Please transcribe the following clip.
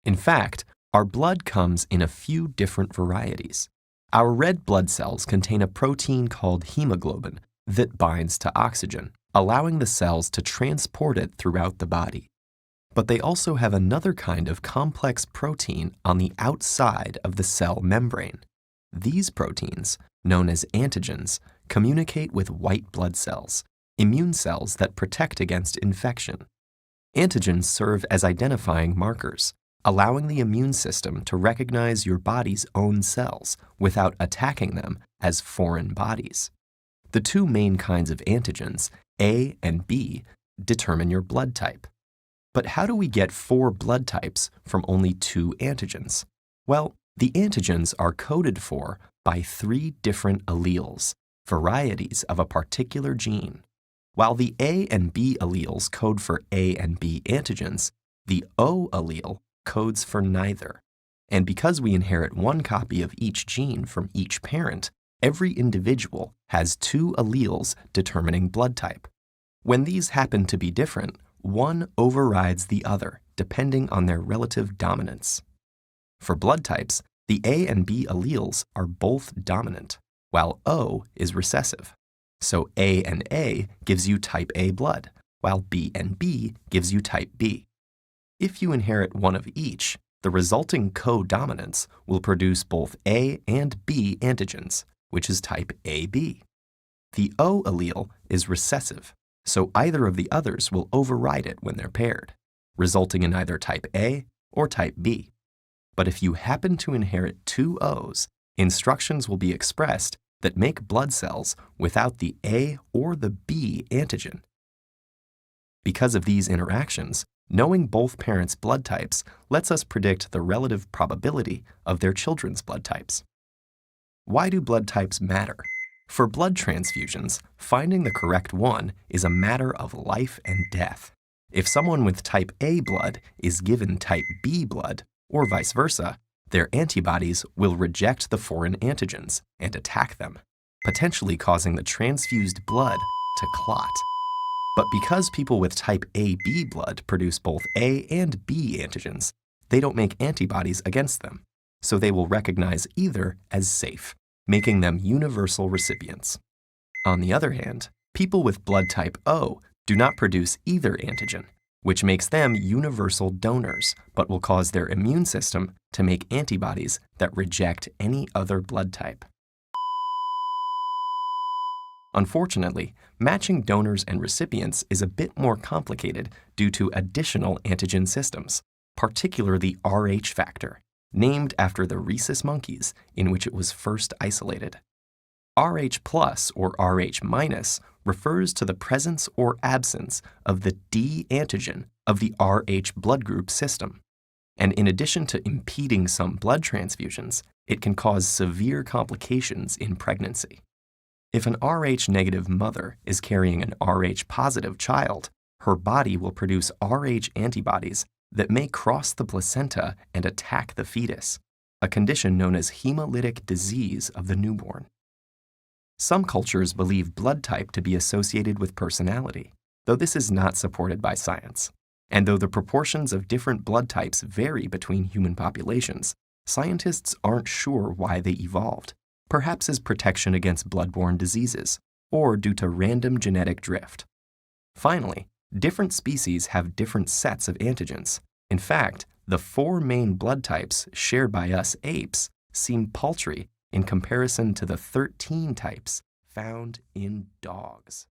In fact, our blood comes in a few different varieties. Our red blood cells contain a protein called hemoglobin that binds to oxygen, allowing the cells to transport it throughout the body. But they also have another kind of complex protein on the outside of the cell membrane. These proteins, known as antigens, communicate with white blood cells, immune cells that protect against infection. Antigens serve as identifying markers, allowing the immune system to recognize your body's own cells without attacking them as foreign bodies. The two main kinds of antigens, A and B, determine your blood type. But how do we get 4 blood types from only 2 antigens? Well, the antigens are coded for by 3 different alleles, varieties of a particular gene. While the A and B alleles code for A and B antigens, the O allele codes for neither. And because we inherit one copy of each gene from each parent, every individual has 2 alleles determining blood type. When these happen to be different, one overrides the other, depending on their relative dominance. For blood types, the A and B alleles are both dominant, while O is recessive. So A and A gives you type A blood, while B and B gives you type B. If you inherit one of each, the resulting codominance will produce both A and B antigens, which is type AB. The O allele is recessive, so either of the others will override it when they're paired, resulting in either type A or type B. But if you happen to inherit 2 O's, instructions will be expressed that make blood cells without the A or the B antigen. Because of these interactions, knowing both parents' blood types lets us predict the relative probability of their children's blood types. Why do blood types matter? For blood transfusions, finding the correct one is a matter of life and death. If someone with type A blood is given type B blood, or vice versa, their antibodies will reject the foreign antigens and attack them, potentially causing the transfused blood to clot. But because people with type AB blood produce both A and B antigens, they don't make antibodies against them, so they will recognize either as safe, making them universal recipients. On the other hand, people with blood type O do not produce either antigen, which makes them universal donors, but will cause their immune system to make antibodies that reject any other blood type. Unfortunately, matching donors and recipients is a bit more complicated due to additional antigen systems, particularly the Rh factor, named after the rhesus monkeys in which it was first isolated. Rh plus or Rh minus refers to the presence or absence of the D antigen of the Rh blood group system. And in addition to impeding some blood transfusions, it can cause severe complications in pregnancy. If an Rh negative mother is carrying an Rh positive child, her body will produce Rh antibodies that may cross the placenta and attack the fetus, a condition known as hemolytic disease of the newborn. Some cultures believe blood type to be associated with personality, though this is not supported by science. And though the proportions of different blood types vary between human populations, scientists aren't sure why they evolved, perhaps as protection against blood-borne diseases, or due to random genetic drift. Finally, different species have different sets of antigens. In fact, the 4 main blood types shared by us apes seem paltry in comparison to the 13 types found in dogs.